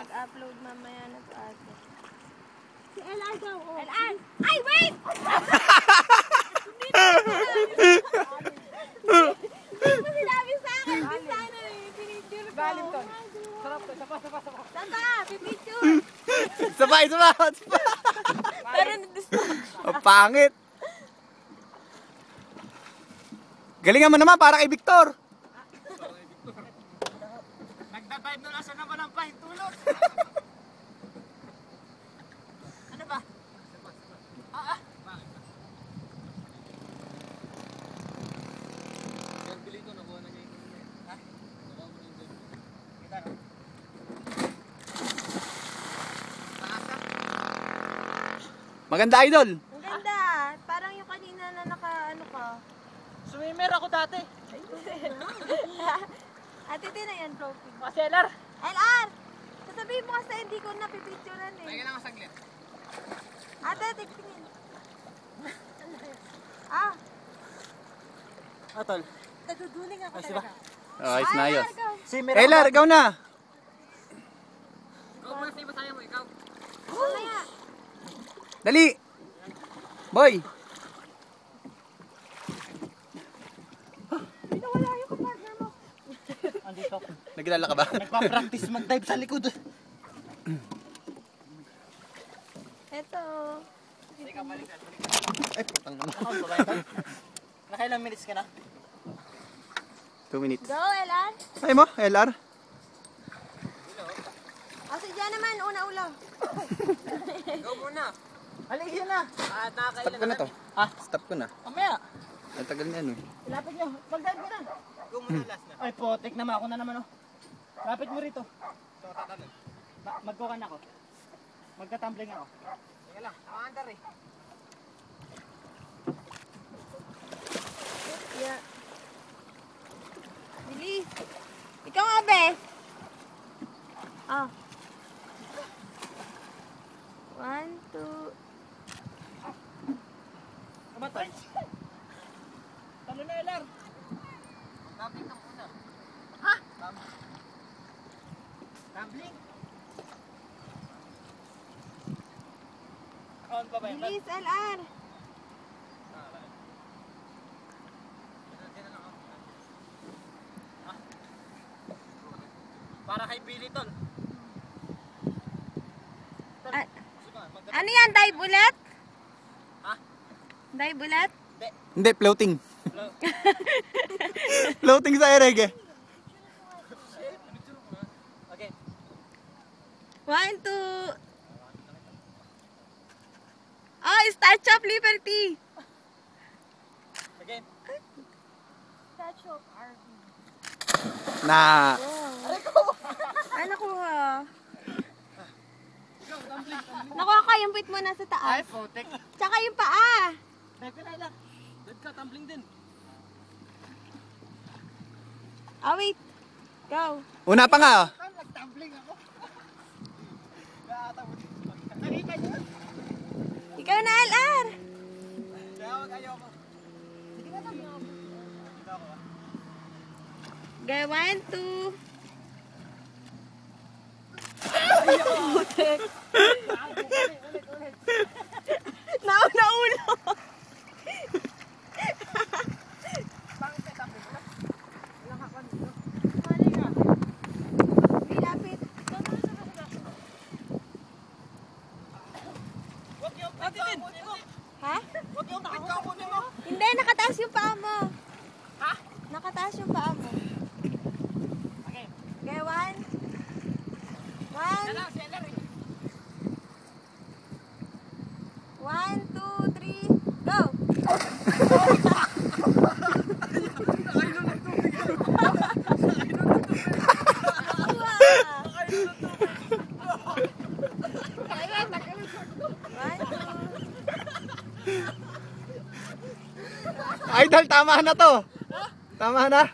mag-upload mamaya na to ate. Si LR daw. LR! Ay, wait! Hindi mo sinabi sa akin. Hindi sana pinicture ko. Galing to. Sarap to. Sapa. Sapa, pipicture. Isa pa. Pero na-disturb. Ang pangit. Galingan mo naman para kay Victor. Nagda-dive na nasa naman ang pahintulot. Ano ba? Maganda, idol. Ang ganda. Parang yung kanina na naka-ano ka. Swimmer ako dati. Ate, na yan, trophy. Kasi LR. LR! Sasabihin mo kasi hindi ko napipicturean eh. Tingnan nga saglit. Ate, tingin. Ah, Atol. naduduling ako Ay, siba. talaga. Ayos na ayos. Swimmer Kailar, ikaw na. Ikaw muna sa masaya mo, ikaw. Mamaya. Dali. Boy. Pinawala yung partner mo. Andito ako. Nagkilala ka ba? Nagpa-practice mag-dive sa likod. Eto. Ay, putang naman. Nakailang minutes ka na? 2 minutes. Go, LR. Ay mo, LR. O, si Jan naman, una-ulo. Go muna. Halika yun na. Stop ko na to. Stop ko na. Mamaya. Ang tagal na ano eh. Lapit nyo. Mag-dive ka na. Go muna last na. Ay, potek naman ako na naman oh. Lapit mo rito. Magkukan ako. Magka-tumbling ako. Teka lang, nakaandar eh. Yeah. Bilis. Ikaw nga, be. Ah. 1, 2. Kamatay. Talo na, LR. Tumbling na muna. Ha? Tumbling? On pa ba yun? Bilis, LR. Para kay Billy tol. Ah, ano yan? Dive ulit? Ha? Dive ulit? Hindi, floating. Floating sa ereg eh. Okay. 1, 2. Oh, Statue of Liberty. Again. Statue of RV. Na. Ay, nakuha. Nakuha ka yung pit mo nasa Ay, taas. potek. Tsaka yung paa. Dive ka na, LR. Dive ka, tumbling din. Oh, wait. Go. Una pa nga. Nag-tumbling ako. Nakita niyo? Ikaw na, LR. Kaya wag ayoko. Sige na lang. Dito ako. Go, 1, 2. Nauna ulo. Lapit. Ha? Hindi, nakataas yung paa mo. Ha? Nakataas yung paa mo. Okay. Okay, 1. 1, 2, 3, go! Idol, tama na to. Tama na.